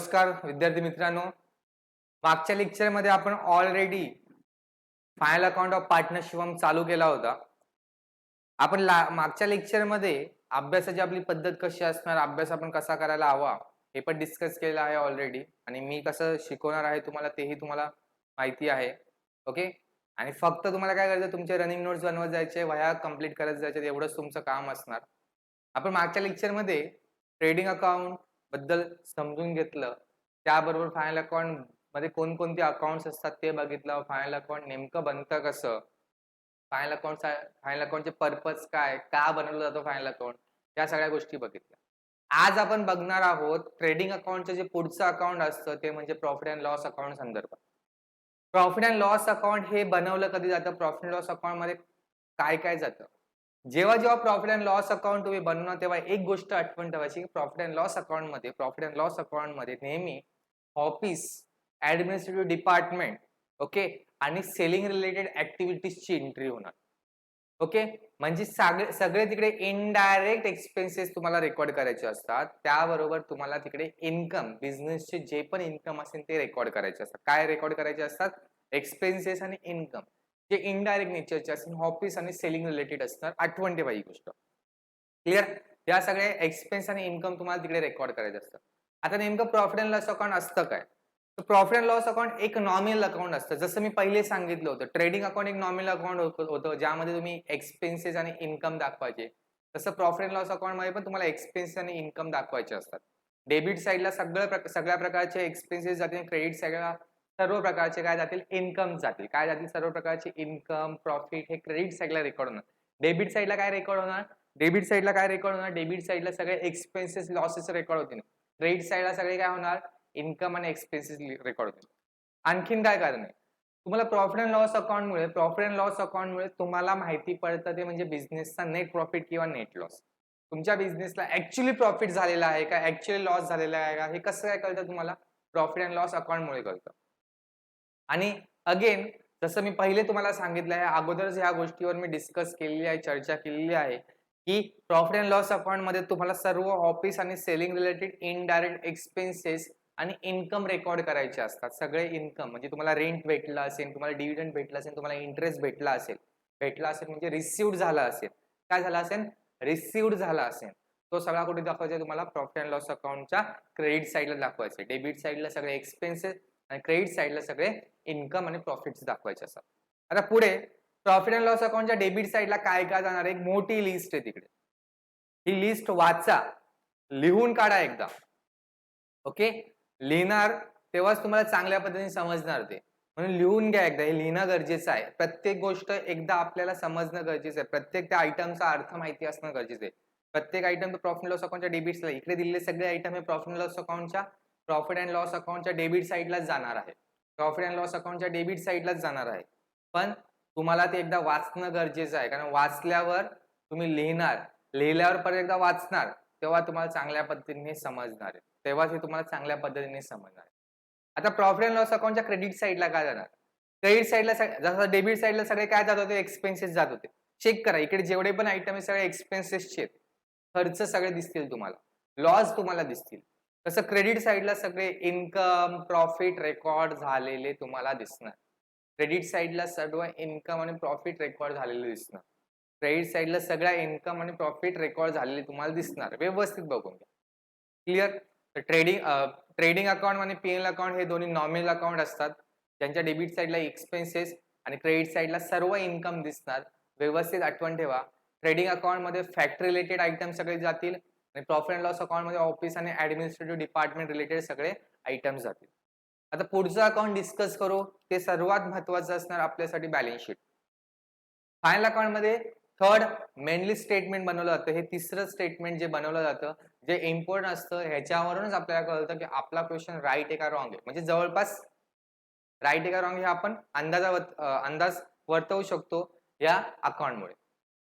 नमस्कार विद्यार्थी मित्रांनो. मागच्या लेक्चरमध्ये आपण already final account of partnership चालू केला होता. आपण मागच्या लेक्चरमध्ये अभ्यासाची आपली पद्धत कशी असणार, अभ्यास आपण कसा करायला हवा हे पण डिस्कस केलेलं आहे ऑलरेडी आणि मी कसं शिकवणार आहे तुम्हाला तेही तुम्हाला माहिती आहे. ओके. आणि फक्त तुम्हाला काय करायचं, तुमचे रनिंग नोट्स बनवत जायचे, वह्या कंप्लीट करत जायचे, एवढंच तुमचं काम असणार. आपण मागच्या लेक्चरमध्ये ट्रेडिंग अकाउंट बद्दल समजून घेतलं, त्याबरोबर फायनल अकाउंट मध्ये कोणकोणते अकाउंट्स असतात ते बघितलं, फायनल अकाउंट नेमकं बनतं कसं, फायनल अकाउंटचे पर्पज काय, का बनवलं जातं फायनल अकाउंट, या सगळ्या गोष्टी बघितल्या. आज आपण बघणार आहोत ट्रेडिंग अकाउंटचं जे पुढचं अकाउंट असतं ते म्हणजे प्रॉफिट अँड लॉस अकाउंट संदर्भात. प्रॉफिट अँड लॉस अकाउंट हे बनवलं कधी जातं, प्रॉफिट अँड लॉस अकाउंट मध्ये काय काय जातं. जेव्हा प्रॉफिट अँड लॉस अकाउंट तुम्ही बनवणार तेव्हा एक गोष्ट आठवण ठेवायची की प्रॉफिट अँड लॉस अकाउंट मध्ये नेहमी ऑफिस, ऍडमिनिस्ट्रेटिव्ह डिपार्टमेंट, ओके, आणि सेलिंग रिलेटेड ऍक्टिव्हिटीजची एंट्री होणार. ओके, म्हणजे सगळे तिकडे इनडायरेक्ट एक्सपेन्सेस तुम्हाला रेकॉर्ड करायचे असतात, त्याबरोबर तुम्हाला तिकडे इन्कम, बिझनेसचे जे पण इन्कम असेल ते रेकॉर्ड करायचे असतात. काय रेकॉर्ड करायचे असतात? एक्सपेन्सेस आणि इन्कम, जे इनडायरेक्ट नेचरचे असतील, ऑफिस आणि सेलिंग रिलेटेड असणार. आठवण ठेवा ही गोष्ट. क्लिअर? या सगळे एक्सपेन्स आणि इन्कम तुम्हाला तिकडे रेकॉर्ड करायचं असतं. आता नेमकं प्रॉफिट अँड लॉस अकाउंट असतं काय? तर प्रॉफिट अँड लॉस अकाउंट एक नॉमिनल अकाउंट असतं. जसं मी पहिले सांगितलं होतं, ट्रेडिंग अकाउंट एक नॉमिनल अकाउंट होतं ज्यामध्ये तुम्ही एक्सपेन्सेस आणि इन्कम दाखवायचे. तसं प्रॉफिट अँड लॉस अकाउंट मध्ये पण तुम्हाला एक्सपेन्सेस आणि इन्कम दाखवायचे असतात. डेबिट साईडला सगळ्या प्रकारचे एक्सपेन्सेस जातील, क्रेडिट साईडला सर्व प्रकारचे काय जातील, इन्कम जातील. काय जातील? सर्व प्रकारचे इन्कम, प्रॉफिट हे क्रेडिट साईडला रेकॉर्ड होणार. डेबिट साईडला काय रेकॉर्ड होणार? डेबिट साईडला सगळे एक्सपेन्सेस, लॉसेस रेकॉर्ड होतील. क्रेडिट साईडला सगळे काय होणार? इन्कम आणि एक्सपेन्सेस रेकॉर्ड होतील. आणखीन काय कारण आहे? तुम्हाला प्रॉफिट अँड लॉस अकाउंटमुळे तुम्हाला माहिती पडतं ते म्हणजे बिझनेसचा नेट प्रॉफिट किंवा नेट लॉस. तुमच्या बिझनेसला ऍक्च्युअली प्रॉफिट झालेला आहे का, ऍक्च्युअली लॉस झालेला आहे का, हे कसं काय कळतं तुम्हाला? प्रॉफिट अँड लॉस अकाउंटमुळे कळतं. आणि अगेन, जसं मी पहिले तुम्हाला सांगितलं आहे, अगोदरच ह्या गोष्टीवर मी डिस्कस केलेली आहे, चर्चा केलेली आहे की प्रॉफिट अँड लॉस अकाउंट मध्ये तुम्हाला सर्व ऑफिस आणि सेलिंग रिलेटेड इनडायरेक्ट एक्सपेन्सेस आणि इन्कम रेकॉर्ड करायचे असतात. सगळे इन्कम म्हणजे तुम्हाला रेंट भेटला असेल, तुम्हाला डिव्हिडंड भेटला असेल, तुम्हाला इंटरेस्ट भेटला असेल म्हणजे रिसिव्ड झाला असेल. काय झाला असेल? रिसिव्ड झाला असेल. तो सगळा कुठे दाखवायचा तुम्हाला? प्रॉफिट अँड लॉस अकाउंटच्या क्रेडिट साईडला दाखवायचे. डेबिट साईडला सगळे एक्सपेन्सेस आणि क्रेडिट साईडला सगळे इन्कम आणि प्रॉफिट्स दाखवायचे असतात. आता पुढे प्रॉफिट अँड लॉस अकाउंटच्या डेबिट साईडला काय काय जाणार? एक मोठी लिस्ट आहे तिकडे. ही लिस्ट वाचा, लिहून काढा एकदा. ओके, लिहिणार तेव्हाच तुम्हाला चांगल्या पद्धतीने समजणार ते, म्हणून लिहून घ्या एकदा. हे लिहिणं गरजेचं आहे. प्रत्येक गोष्ट एकदा आपल्याला समजणं गरजेचं आहे. प्रत्येक त्या आयटमचा अर्थ माहिती असणं गरजेचं आहे. प्रत्येक आयटम प्रॉफिट लॉस अकाउंटच्या डेबिट, इकडे दिलेले सगळे आयटम हे प्रॉफिट अँड लॉस अकाउंटच्या डेबिट साईडलाच जाणार आहे. प्रॉफिट अँड लॉस अकाउंटच्या डेबिट साईडलाच जाणार आहे. पण तुम्हाला ते एकदा वाचणं गरजेचं आहे, कारण वाचल्यावर तुम्ही लिहिल्यावर परत एकदा वाचणार तेव्हा तुम्हाला चांगल्या पद्धतीने समजणार आहे. तेव्हाच हे तुम्हाला चांगल्या पद्धतीने समजणार आहे. आता प्रॉफिट अँड लॉस अकाउंटच्या क्रेडिट साईडला काय जाणार? क्रेडिट साईडला जसं डेबिट साईडला सगळे काय जात होते? एक्सपेन्सेस जात होते. चेक करा, इकडे जेवढे पण आयटम आहे सगळे एक्सपेन्सेसचे आहेत. खर्च सगळे दिसतील तुम्हाला, लॉस तुम्हाला दिसतील. तसं क्रेडिट साईडला सगळे इन्कम, प्रॉफिट रेकॉर्ड झालेले तुम्हाला दिसणार. क्रेडिट साईडला सर्व इन्कम आणि प्रॉफिट रेकॉर्ड झालेले दिसणार. क्रेडिट साईडला सगळ्या इन्कम आणि प्रॉफिट रेकॉर्ड झालेले तुम्हाला दिसणार. व्यवस्थित बघून घ्या. क्लिअर? तर ट्रेडिंग अकाउंट आणि पीएल अकाउंट हे दोन्ही नॉमिनल अकाउंट असतात, ज्यांच्या डेबिट साईडला एक्सपेन्सेस आणि क्रेडिट साईडला सर्व इन्कम दिसणार. व्यवस्थित आठवण ठेवा. ट्रेडिंग अकाउंट मध्ये फॅक्टरी रिलेटेड आयटम सगळे जातील आणि प्रॉफिट अँड लॉस अकाउंट मध्ये ऑफिस आणि ऍडमिनिस्ट्रेटिव्ह डिपार्टमेंट रिलेटेड सगळे आयटम जातील. आता पुढचं अकाउंट डिस्कस करू. ते सर्वात महत्वाचं असणार आपल्यासाठी बॅलन्स शीट. फायनल अकाउंट मध्ये थर्ड मेनली स्टेटमेंट बनवलं जातं. हे तिसरं स्टेटमेंट जे बनवलं जातं, जे इम्पॉर्टंट असतं, ह्याच्यावरूनच आपल्याला कळतं की आपला क्वेश्चन राईट आहे का रॉंग आहे. म्हणजे जवळपास राईट आहे का रॉंग हे आपण अंदाज वर्तवू शकतो या अकाउंटमुळे.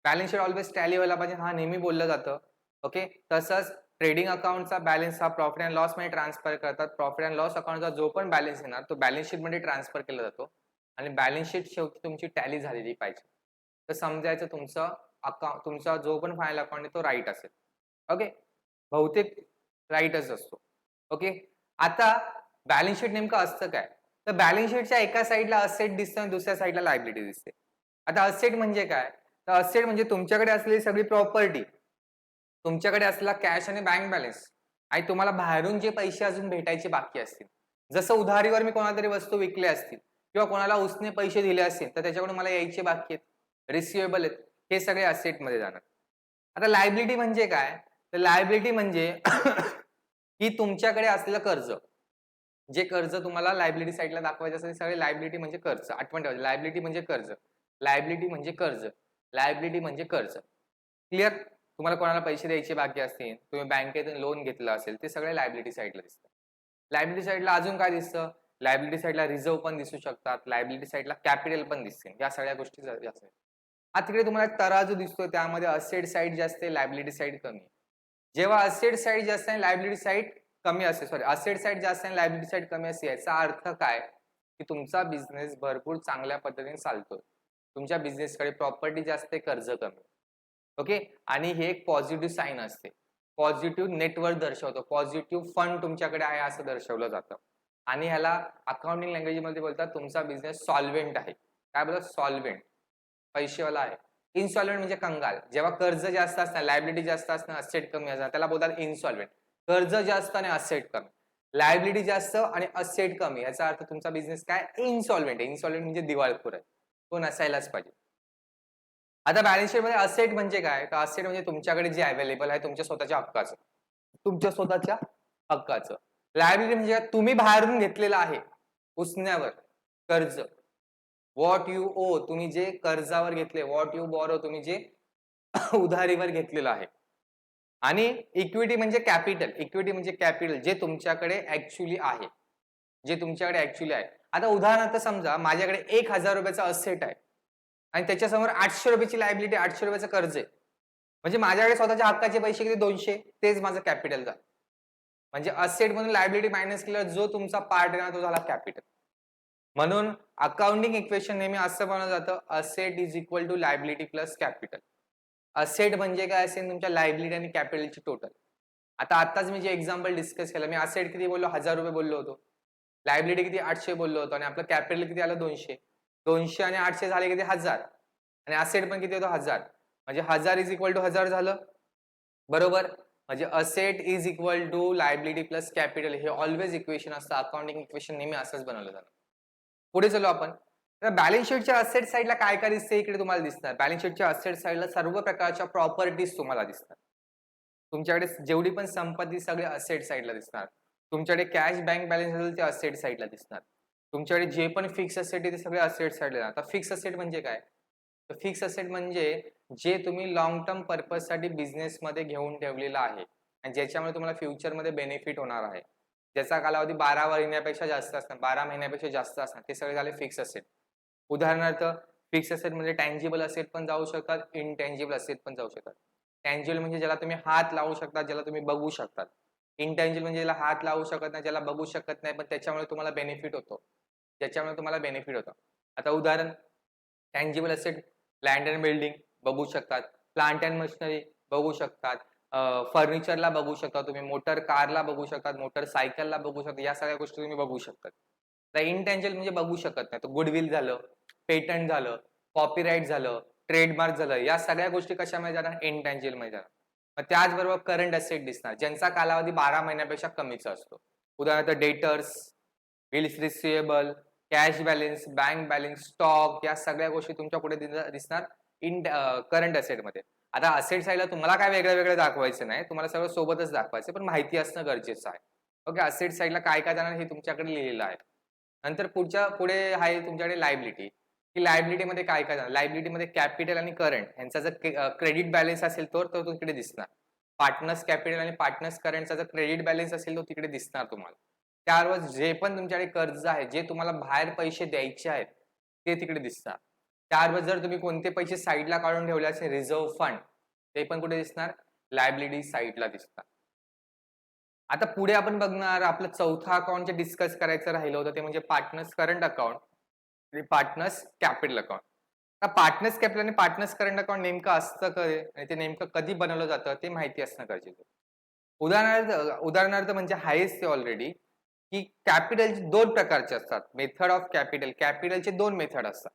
बॅलन्स शीट ऑलवेज टॅली व्हायला पाहिजे, हा नेहमी बोललं जातं. ओके, तसंच ट्रेडिंग अकाउंटचा बॅलन्स हा प्रॉफिट अँड लॉस मध्ये ट्रान्सफर करतात. प्रॉफिट अँड लॉस अकाउंटचा जो पण बॅलन्स येणार तो बॅलन्स शीट मध्ये ट्रान्सफर केला जातो आणि बॅलन्स शीट शेवटी तुमची टॅली झालेली पाहिजे. तर समजायचं तुमचा जो पण फायनल अकाउंट आहे तो राईट असेल. ओके, बहुतेक राईटच असतो. ओके, आता बॅलन्स शीट नेमकं असतं काय? तर बॅलन्स शीटच्या एका साईडला असेट दिसतं आणि दुसऱ्या साईडला लायबिलिटी दिसते. आता असेट म्हणजे काय? तर असेट म्हणजे तुमच्याकडे असलेली सगळी प्रॉपर्टी, तुमच्याकडे असलेला कॅश आणि बँक बॅलन्स आणि तुम्हाला बाहेरून जे पैसे अजून भेटायचे बाकी असतील. जसं उधारीवर मी कोणाला तरी वस्तू विकली असतील किंवा कोणाला उसने पैसे दिले असतील तर त्याच्याकडून मला यायचे बाकी आहेत, रिसिवेबल आहेत. हे सगळे असेटमध्ये जाणार. आता लायबिलिटी म्हणजे काय? तर लायबिलिटी म्हणजे की तुमच्याकडे असलेलं कर्ज, जे कर्ज तुम्हाला लायबिलिटी साईडला दाखवायचं असेल, सगळे लायबिलिटी म्हणजे कर्ज. आठवण ठेवायची, लायबिलिटी म्हणजे कर्ज, लायबिलिटी म्हणजे कर्ज, लायबिलिटी म्हणजे कर्ज. क्लिअर? तुम्हाला कोणाला पैसे द्यायचे बाकी असतील, तुम्ही बँकेतून लोन घेतलं असेल, ते सगळे लायबिलिटी साईडला दिसतं. लायबिलिटी साईडला अजून काय दिसतं? लायबिलिटी साईडला रिझर्व्ह पण दिसू शकतात, लायबिलिटी साईडला कॅपिटल पण दिसतील. या सगळ्या गोष्टी जास्त. हा तिकडे तुम्हाला एक तराजू दिसतो, त्यामध्ये असेट साईड जास्त आहे, लायबिलिटी साईड कमी आहे. जेव्हा असेट साईड जास्त आहे, लायबिलिटी साईड कमी असते, सॉरी असेट साईड जास्त आहे, लायबिलिटी साईड कमी असते, याचा अर्थ काय? की तुमचा बिझनेस भरपूर चांगल्या पद्धतीने चालतोय. तुमच्या बिझनेसकडे प्रॉपर्टी जास्त आहे, कर्ज कमी. ओके, आणि हे एक पॉझिटिव्ह साईन असते. पॉझिटिव्ह नेटवर्क दर्शवतो, पॉझिटिव्ह फंड तुमच्याकडे आहे असं दर्शवलं जातं. आणि ह्याला अकाउंटिंग लँग्वेज मध्ये बोलतात तुमचा बिझनेस सॉल्व्हेंट आहे. काय बोलतात? सॉल्व्हेंट, पैसेवाला आहे. इनसॉल्व्हेंट म्हणजे कंगाल. जेव्हा कर्ज जास्त असतं, लायबिलिटी जास्त असतं, असेट कमी असतं, त्याला बोलतात इनसॉल्व्हेंट. कर्ज जास्त आणि असेट कमी, लायबिलिटी जास्त आणि असेट कमी, याचा अर्थ तुमचा बिझनेस काय? इनसॉल्व्हेंट आहे. इनसॉल्व्हेंट म्हणजे दिवाळखोर आहे, तो नसायलाच पाहिजे. आता बॅलन्स शीट मध्ये असेट म्हणजे काय? तर असेट म्हणजे तुमच्याकडे जे अवेलेबल आहे तुमच्या स्वतःच्या हक्काचं, तुमच्या स्वतःच्या हक्काचं. लायबिलिटी म्हणजे तुम्ही बाहेरून घेतलेलं आहे उसण्यावर कर्ज. व्हॉट यू ओ, तुम्ही जे कर्जावर घेतले, व्हॉट यू बॉरो, तुम्ही जे उधारीवर घेतलेलं आहे. आणि इक्विटी म्हणजे कॅपिटल, इक्विटी म्हणजे कॅपिटल जे तुमच्याकडे ऍक्च्युअली आहे, जे तुमच्याकडे ऍक्च्युअली आहे. आता उदाहरणार्थ समजा माझ्याकडे 1,000 रुपयाचा असेट आहे आणि त्याच्यासमोर 800 रुपयाची लायबिलिटी, 800 रुपयाचं कर्ज आहे. म्हणजे माझ्याकडे स्वतःच्या हक्काचे पैसे किती? 200, तेच माझं कॅपिटल झालं. म्हणजे असेट म्हणून लायबिलिटी मायनस केलं, जो तुमचा पार्ट आहे ना तो झाला कॅपिटल. म्हणून अकाउंटिंग इक्वेशन नेहमी असं बनवलं जातं, asset is equal to liability plus capital. Asset म्हणजे काय असेल? तुमच्या लायबिलिटी आणि कॅपिटलची टोटल. आता आताच मी जे एक्झाम्पल डिस्कस केलं, मी असेट किती बोललो? 1000 रुपये बोललो होतो. लायबिलिटी किती? 800 बोललो होतो आणि आपलं कॅपिटल किती आलं? 200. 200 आणि 800 झाले किती? 1000. आणि असेट पण किती होतं? 1000. म्हणजे 1000 इज इक्वल टू 1000 झालं, बरोबर? म्हणजे asset is equal to liability plus capital, हे ऑलवेज इक्वेशन असतं. अकाउंटिंग इक्वेशन नेहमी असंच बनवलं जातं. पुढे चलो आपण. तर बॅलन्स शीटच्या असेट साईडला काय काय दिसते इकडे तुम्हाला दिसणार. बॅलन्स शीटच्या असेट साईडला सर्व प्रकारच्या प्रॉपर्टीज तुम्हाला दिसतात. तुमच्याकडे जेवढी पण संपत्ती सगळे असेट साईडला दिसणार. तुमच्याकडे कॅश बँक बॅलन्स असेल ते असेट साईडला दिसणार. तुमच्याकडे जे पण फिक्स असेट आहे ते सगळे असेट साईडला. आता फिक्स असेट म्हणजे काय? तर फिक्स असेट म्हणजे जे तुम्ही लॉंग टर्म पर्पज साठी बिझनेस मध्ये घेऊन ठेवलेलं आहे आणि ज्याच्यामुळे तुम्हाला फ्युचर मध्ये बेनिफिट होणार आहे, ज्याचा कालावधी 12 महिन्यापेक्षा जास्त असणार, 12 महिन्यापेक्षा जास्त असणार, ते सगळे झाले फिक्स असेट. उदाहरणार्थ फिक्स असेट म्हणजे टँजिबल असेट पण जाऊ शकतात, इनटँजिबल असेट पण जाऊ शकतात. टँजिबल म्हणजे ज्याला तुम्ही हात लावू शकता, ज्याला तुम्ही बघू शकतात. इनटँजिबल म्हणजे ज्याला हात लावू शकत नाही, ज्याला बघू शकत नाही, पण त्याच्यामुळे तुम्हाला बेनिफिट होतो, ज्याच्यामुळे तुम्हाला बेनिफिट होतं. आता उदाहरण, tangible asset, land and building बघू शकतात, प्लांट अँड मशिनरी बघू शकतात, फर्निचरला बघू शकता तुम्ही, मोटर कारला बघू शकतात, मोटर सायकलला बघू शकता, या सगळ्या गोष्टी तुम्ही बघू शकतात. तर इनटँजिबल म्हणजे बघू शकत नाही, तो गुडविल झालं, पेटंट झालं, कॉपीराईट झालं, ट्रेडमार्क झालं, या सगळ्या गोष्टी कशामध्ये जाणार? इनटँजिबल मध्ये जाणार. मग त्याचबरोबर करंट असेट दिसणार, ज्यांचा कालावधी 12 महिन्यापेक्षा कमीचा असतो. उदाहरणार्थ debtors, bills receivable, cash balance, bank balance, stock, या सगळ्या गोष्टी तुमच्या पुढे दिसणार इन करंट असेट मध्ये. आता असेट साईडला तुम्हाला काय वेगळं वेगळं दाखवायचं नाही, तुम्हाला सगळं सोबतच दाखवायचं, पण माहिती असणं गरजेचं आहे. ओके, असेट साईडला काय काय जाणार हे तुमच्याकडे लिहिलेलं आहे. नंतर पुढे आहे तुमच्याकडे लायबिलिटी. की लायबिलिटीमध्ये काय काय जाणार? लायबिलिटीमध्ये कॅपिटल आणि करंट यांचा जर क्रेडिट बॅलन्स असेल तर तो तिकडे दिसणार. पार्टनर्स कॅपिटल आणि पार्टनर्स करंटचा जर क्रेडिट बॅलन्स असेल तो तिकडे दिसणार तुम्हाला. त्यावर जे पण तुमच्याकडे कर्ज आहे, जे तुम्हाला बाहेर पैसे द्यायचे आहेत, ते तिकडे दिसणार. त्यावर जर तुम्ही कोणते पैसे साईडला काढून ठेवले असेल, रिझर्व्ह फंड, ते पण कुठे दिसणार? लायबिलिटी साईडला दिसणार. आता पुढे आपण बघणार, आपलं चौथा अकाउंट जे डिस्कस करायचं राहिलं होतं ते म्हणजे पार्टनर्स करंट अकाउंट आणि पार्टनर्स कॅपिटल अकाउंट. आता पार्टनर्स कॅपिटल आणि पार्टनर्स करंट अकाउंट नेमकं असतं काय आणि ते नेमकं कधी बनवलं जातं ते माहिती असणं गरजेचं. उदाहरणार्थ म्हणजे आहेच ते ऑलरेडी. की कॅपिटल दोन प्रकारचे असतात. मेथड ऑफ कॅपिटल, कॅपिटलचे दोन मेथड असतात.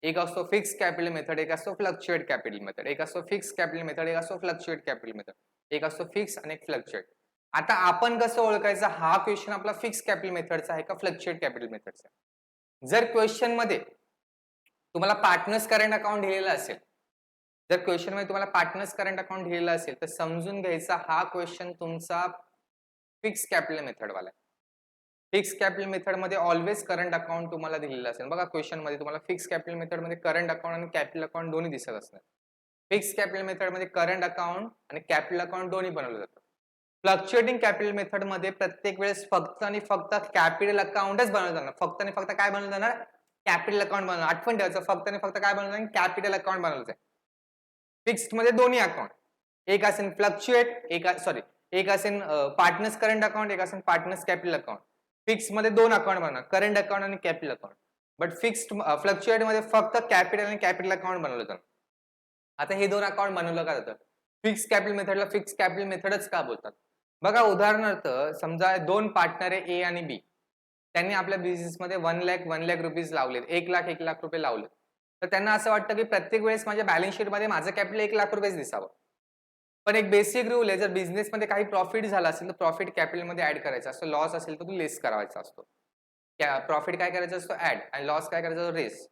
एक असतो फिक्स कॅपिटल मेथड, एक असतो फ्लक्च्युएट कॅपिटल मेथड. एक असतो फिक्स कॅपिटल मेथड, एक असतो फ्लक्च्युएट कॅपिटल मेथड. एक असतो फिक्स आणि एक फ्लक्च्युएट. आता आपण कसं ओळखायचं, हा क्वेश्चन आपला फिक्स कॅपिटल मेथडचा आहे का फ्लक्च्युएट कॅपिटल मेथडचा आहे? जर क्वेश्चन मध्ये तुम्हाला पार्टनर्स करंट अकाउंट दिलेला असेल, जर क्वेश्चन मध्ये तुम्हाला पार्टनर्स करंट अकाउंट दिलेला असेल, तर समजून घ्यायचा हा क्वेश्चन तुमचा फिक्स कॅपिटल मेथड वाला आहे. फिक्स कॅपिटल मेथड मध्ये ऑलवेज करंट अकाउंट तुम्हाला दिलेलं असेल. बघा क्वेश्चन मध्ये तुम्हाला फिक्स कॅपिटल मेथड मध्ये करंट अकाउंट आणि कॅपिटल अकाउंट दोन्ही दिसत असणार. फिक्स कॅपिटल मेथड मध्ये करंट अकाउंट आणि कॅपिटल अकाउंट दोन्ही बनवलं जातं. फ्लक्च्युएटिंग कॅपिटल मेथड मध्ये प्रत्येक वेळेस फक्त आणि फक्त कॅपिटल अकाउंटच बनवलं जाणार. फक्त आणि फक्त काय बनवलं जाणार? कॅपिटल अकाउंट बनवलं. आठवण ठेवायचं, फक्त आणि फक्त काय बनवलं जाईल? कॅपिटल अकाउंट बनवलं जाईल. फिक्स्ड मध्ये दोन्ही अकाउंट, एक असेल फ्लक्च्युएट, एक असेल पार्टनर्स करंट अकाउंट, एक असेल पार्टनर्स कॅपिटल अकाउंट. फिक्स मध्ये दोन अकाउंट बनवणार, करंट अकाउंट आणि capital account. But fixed fluctuate मध्ये फक्त कॅपिटल आणि कॅपिटल अकाउंट बनवलं जातं. आता हे दोन अकाउंट बनवलं का जातं? फिक्स कॅपिटल मेथडला फिक्स कॅपिटल मेथडच का बोलतात? बघा उदाहरणार्थ समजा दोन पार्टनर आहे ए आणि बी. त्यांनी आपल्या बिझनेस मध्ये 1 लाख रुपीज लावलेत, 1 लाख रुपये लावले. तर त्यांना असं वाटतं की प्रत्येक वेळेस माझ्या बॅलन्स शीट मध्ये माझं कॅपिटल 1 लाख रुपयेच दिसावं. पण एक बेसिक रूल आहे, जर बिझनेस मध्ये काही प्रॉफिट झाला असेल तर प्रॉफिट कॅपिटल मध्ये ऍड करायचा असतो, लॉस असेल तर तो लेस करायचा असतो. प्रॉफिट काय करायचा असतो? ऍड, आणि लॉस काय करायचा असतो? रेस.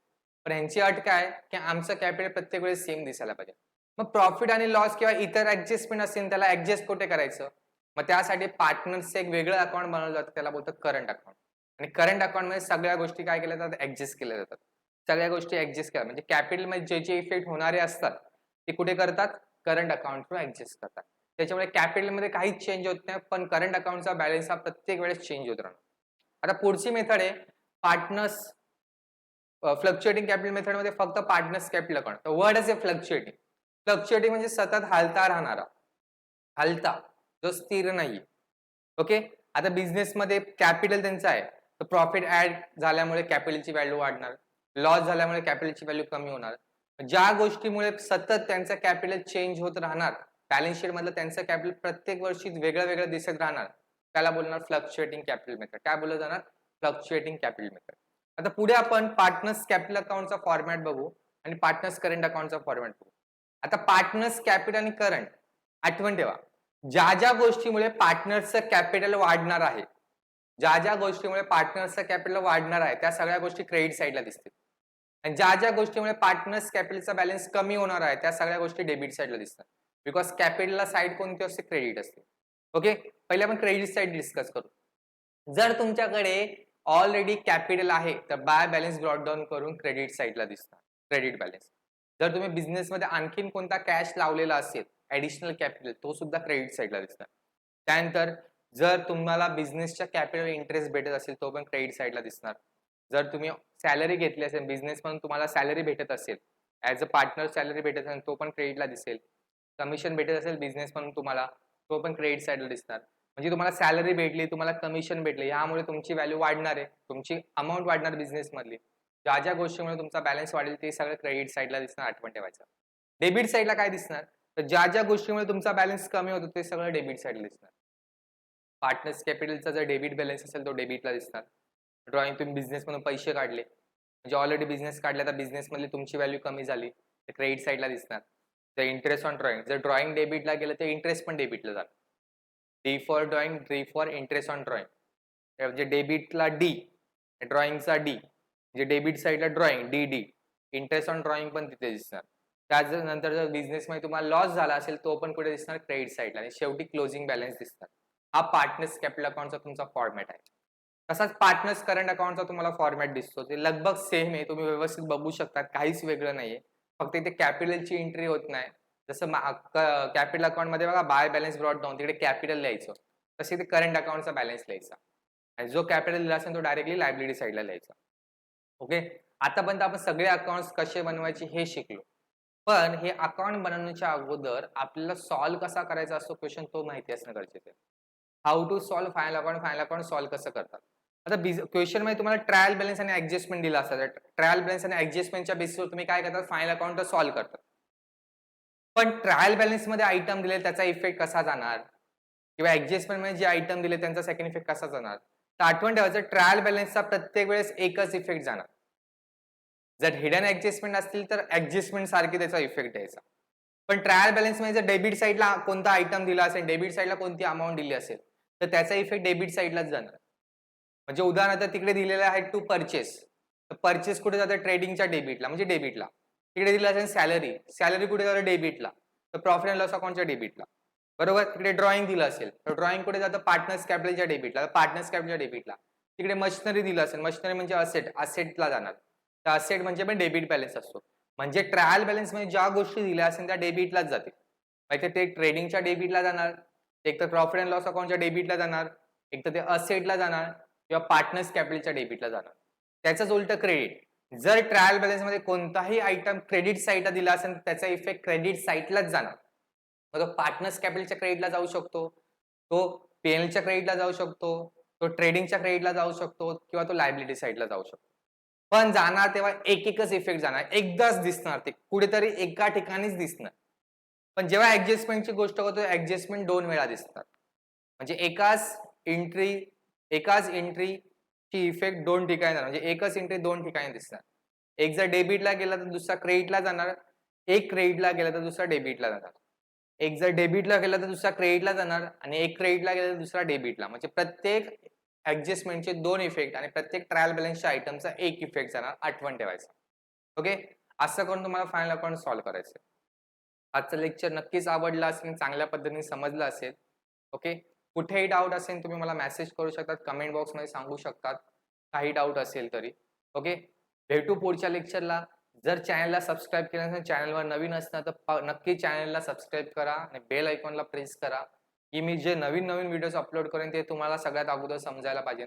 पण ह्यांची अट काय की आमचं कॅपिटल प्रत्येक वेळेस सेम दिसायला पाहिजे. मग प्रॉफिट आणि लॉस किंवा इतर ऍडजस्टमेंट असेल त्याला ऍडजस्ट कुठे करायचं? मग त्यासाठी पार्टनर्सचं एक वेगळं अकाउंट बनवलं जातं, त्याला बोलतात करंट अकाउंट. आणि करंट अकाउंट मध्ये सगळ्या गोष्टी काय केल्या जातात? ऍडजस्ट केल्या जातात. सगळ्या गोष्टी ऍडजस्ट करा, म्हणजे कॅपिटल मध्ये जे इफेक्ट होणारे असतात ते कुठे करतात? करंट अकाउंट थ्रू ऍडजस्ट करतात. त्याच्यामुळे कॅपिटल मध्ये काहीच चेंज होत नाही, पण करंट अकाउंटचा बॅलन्स हा प्रत्येक वेळेस चेंज होत राहणार. आता पुढची मेथड आहे पार्टनर्स फ्लक्च्युएटिंग कॅपिटल मेथड मध्ये फक्त पार्टनर्स कॅपिटल अकाउंट. तर वर्ड असे फ्लक्च्युएटिंग. फ्लक्च्युएटिंग म्हणजे सतत हालता राहणारा, हलता, जो स्थिर नाही. ओके. आता बिझनेस मध्ये कॅपिटल त्यांचं आहे, तर प्रॉफिट ऍड झाल्यामुळे कॅपिटलची व्हॅल्यू वाढणार, लॉस झाल्यामुळे कॅपिटलची व्हॅल्यू कमी होणार. ज्या गोष्टीमुळे सतत त्यांचं कॅपिटल चेंज होत राहणार, बॅलन्स शीट मधलं त्यांचं कॅपिटल प्रत्येक वर्षी वेगळं वेगळं दिसत राहणार, त्याला बोलणार फ्लक्च्युएटिंग कॅपिटल मेथड. काय बोललं जाणार? Fluctuating capital method. आता पुढे आपण पार्टनर्स कॅपिटल अकाउंटचा फॉर्मॅट बघू आणि पार्टनर्स करंट अकाउंटचा फॉर्मॅट बघू. आता पार्टनर्स कॅपिटल आणि करंट, आठवण ठेवा, ज्या ज्या गोष्टीमुळे पार्टनर्सचं कॅपिटल वाढणार आहे, ज्या ज्या गोष्टीमुळे पार्टनर्सचं कॅपिटल वाढणार आहे त्या सगळ्या गोष्टी क्रेडिट साईडला दिसतील. आणि ज्या ज्या गोष्टीमुळे पार्टनर्स कॅपिटलचा बॅलन्स कमी होणार आहे त्या सगळ्या गोष्टी डेबिट साईडला दिसतात. बिकॉज कॅपिटलला साईड कोणती असते? क्रेडिट असते. ओके. पहिले आपण क्रेडिट साईड डिस्कस करू. जर तुमच्याकडे ऑलरेडी कॅपिटल आहे तर बाय बॅलन्स ब्रॉट डाऊन करून क्रेडिट साईडला दिसतात, क्रेडिट बॅलन्स. जर तुम्ही बिझनेस मध्ये आणखीन कोणता कॅश लावलेला असेल ऍडिशनल कॅपिटल, तो सुद्धा क्रेडिट साईडला दिसतात. त्यानंतर जर तुम्हाला बिझनेसच्या कॅपिटल इंटरेस्ट भेटत असेल तो पण क्रेडिट साईडला दिसणार. जर तुम्ही सॅलरी घेतली असेल बिझनेस म्हणून, तुम्हाला सॅलरी भेटत असेल, ऍज अ पार्टनर सॅलरी भेटत असेल तो पण क्रेडिटला दिसेल. कमिशन भेटत असेल बिझनेस म्हणून तुम्हाला, तो पण क्रेडिट साईडला दिसणार. म्हणजे तुम्हाला सॅलरी भेटली, तुम्हाला कमिशन भेटले, यामुळे तुमची व्हॅल्यू वाढणार आहे, तुमची अमाऊंट वाढणार बिझनेस मधली. ज्या ज्या गोष्टीमुळे तुमचा बॅलन्स वाढेल ते सगळं क्रेडिट साईडला दिसणार, आठवण ठेवायचं. डेबिट साईडला काय दिसणार? तर ज्या ज्या गोष्टीमुळे तुमचा बॅलन्स कमी होतो ते सगळं डेबिट साईडला दिसणार. पार्टनर्स कॅपिटलचा जर डेबिट बॅलन्स असेल तो डेबिटला दिसणार. ड्रॉइंग तुम्ही बिझनेस मधून पैसे काढले, म्हणजे ऑलरेडी बिझनेस काढला तर बिझनेस मधली तुमची व्हॅल्यू कमी झाली, तर क्रेडिट साईडला दिसणार. जर इंटरेस्ट ऑन ड्रॉइंग, जर ड्रॉइंग डेबिटला गेलं तर इंटरेस्ट पण डेबिटला जाणार. D for drawing, D for interest on drawing. म्हणजे डेबिटला डी, ड्रॉइंगचा डी, म्हणजे डेबिट साईडला drawing D D, interest on drawing पण तिथे दिसणार. त्यानंतर जर बिझनेस मध्ये तुम्हाला लॉस झाला असेल तो पण कुठे दिसणार? क्रेडिट साईडला. आणि शेवटी क्लोजिंग बॅलन्स दिसणार. हा पार्टनर्स कॅपिटल अकाउंटचा तुमचा फॉर्मॅट आहे. तसाच पार्टनर्स करंट अकाउंटचा तुम्हाला फॉर्मॅट दिसतो, ते लगभग सेम आहे, तुम्ही व्यवस्थित बघू शकता, काहीच वेगळं नाहीये. फक्त इथे कॅपिटलची एंट्री होत नाही. जसं कॅपिटल अकाउंट मध्ये बघा बाय बॅलन्स ब्रॉट डाऊन, तिकडे कॅपिटल लिहायचं, तसे ते करंट अकाउंटचा बॅलन्स लिहायचा. आणि जो कॅपिटल लिहिला असेल तो डायरेक्टली लायबिलिटी साईडला लिहायचा. ओके. आतापर्यंत आपण सगळे अकाउंट्स कसे बनवायचे हे शिकलो. पण हे अकाउंट बनवण्याच्या अगोदर आपल्याला सॉल्व्ह कसा करायचा असतो क्वेश्चन, तो माहिती असणं गरजेचं आहे. How to solve final account solve कसं करतात? आता क्वेश्चन मध्ये तुम्हाला ट्रायल बॅलन्स आणि ऍडजस्टमेंट दिला असतात. ट्रायल बॅलन्स आणि ऍडजस्टमेंटच्या बेसिसवर तुम्ही काय करतात? फायनल अकाउंट सॉल्व्ह करतात. पण ट्रायल बॅलन्स मध्ये आयटम दिले त्याचा इफेक्ट कसा जाणार, किंवा ऍडजस्टमेंट मध्ये जे आयटम दिले त्यांचा सेकंड इफेक्ट कसा जाणार, तर आठवण ठेवायचं ट्रायल बॅलन्सचा प्रत्येक वेळेस एकच इफेक्ट जाणार. जर हिडन ऍडजस्टमेंट असतील तर ऍडजस्टमेंट सारखी त्याचा इफेक्ट यायचा. पण ट्रायल बॅलन्स मध्ये जर डेबिट साईडला कोणता आयटम दिला असेल, डेबिट साईडला कोणती अमाऊंट दिली असेल, तर त्याचा इफेक्ट डेबिट साईडलाच जाणार. म्हणजे उदाहरणार्थ तिकडे दिलेले आहे टू परचेस, तर परचेस कुठे जातं ट्रेडिंगच्या डेबिटला म्हणजे डेबिटला. तिकडे दिलं असेल सॅलरी, सॅलरी कुठे जातं डेबिटला, तर प्रॉफिट अँड लॉस अकाउंटच्या डेबिटला. बरोबर. तिकडे ड्रॉइंग दिलं असेल तर ड्रॉइंग कुठे जातं पार्टनर्स कॅपिटलच्या डेबिटला, पार्टनर्स कॅपिटलच्या डेबिटला. तिकडे मशिनरी दिलं असेल, मशिनरी म्हणजे असेट, असेटला जाणार. तर असेट म्हणजे पण डेबिट बॅलन्स असतो. म्हणजे ट्रायल बॅलन्स मध्ये ज्या गोष्टी दिल्या असेल त्या डेबिटलाच जातील. माहिती ते ट्रेडिंगच्या डेबिटला जाणार, एक तर प्रॉफिट अँड लॉस अकाउंटच्या डेबिटला जाणार, एक तर ते असेटला जाणार किंवा पार्टनर्स कॅपिटलच्या डेबिटला जाणार. त्याचंच उलट क्रेडिट. जर ट्रायल बॅलन्स मध्ये कोणताही आयटम क्रेडिट साईडला दिला असेल तर त्याचा इफेक्ट क्रेडिट साईडलाच जाणार. मग तो पार्टनर्स कॅपिटलच्या क्रेडिटला जाऊ शकतो, तो पीएनएलच्या क्रेडिटला जाऊ शकतो, तो ट्रेडिंगच्या क्रेडिटला जाऊ शकतो किंवा तो लायबिलिटी साईडला जाऊ शकतो. पण जाणार तेव्हा एकच इफेक्ट जाणार, एकदाच दिसणार, ते कुठेतरी एका ठिकाणीच दिसणार. पण जेव्हा ऍडजस्टमेंटची गोष्ट होतो ऍडजस्टमेंट 2 वेळा दिसतात. म्हणजे एकाच एंट्रीची इफेक्ट 2 ठिकाणी जाणार, म्हणजे एकच एंट्री 2 ठिकाणी दिसणार. एक जर डेबिटला गेला तर दुसरा क्रेडिटला जाणार, एक क्रेडिटला गेला तर दुसरा डेबिटला जाणार. एक जर डेबिटला गेला तर दुसरा क्रेडिटला जाणार आणि एक क्रेडिटला गेला तर दुसरा डेबिटला. म्हणजे प्रत्येक ऍडजस्टमेंटचे 2 इफेक्ट आणि प्रत्येक ट्रायल बॅलन्सच्या आयटमचा एक इफेक्ट जाणार. आठवण ठेवायचं. ओके. असं करून तुम्हाला फायनल अकाउंट सॉल्व्ह करायचं. आजचं लेक्चर नक्कीच आवडलं असेल, चांगल्या पद्धतीने समजलं असेल. ओके. कुठेही डाऊट असेल तुम्ही मला मेसेज करू शकतात, कमेंट बॉक्समध्ये सांगू शकतात, काही डाऊट असेल तरी. ओके. भेटू पुढच्या लेक्चरला. जर चॅनलला सबस्क्राईब केलं नसेल, चॅनलवर नवीन असणार तर नक्की चॅनलला सबस्क्राईब करा आणि बेल आयकॉनला प्रेस करा, की मी जे नवीन व्हिडिओज अपलोड करेन ते तुम्हाला सगळ्यात अगोदर समजायला पाहिजे.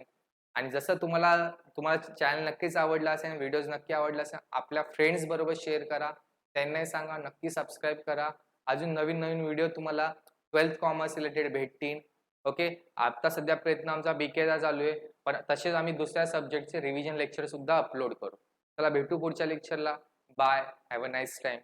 आणि जसं तुम्हाला चॅनल नक्कीच आवडला असेल, व्हिडिओज नक्की आवडला असेल, आपल्या फ्रेंड्स बरोबर शेअर करा, त्यांनाही सांगा नक्की सबस्क्राईब करा. अजून नवीन व्हिडिओ तुम्हाला 12th कॉमर्स रिलेटेड भेटतील. ओके. आता सध्या प्रयत्न आमचा बीकेचा चालू आहे, पण तसेच आम्ही दुसऱ्या सब्जेक्टचे रिव्हिजन लेक्चर सुद्धा अपलोड करू. चला भेटू पुढच्या लेक्चरला. Bye. Have a nice time.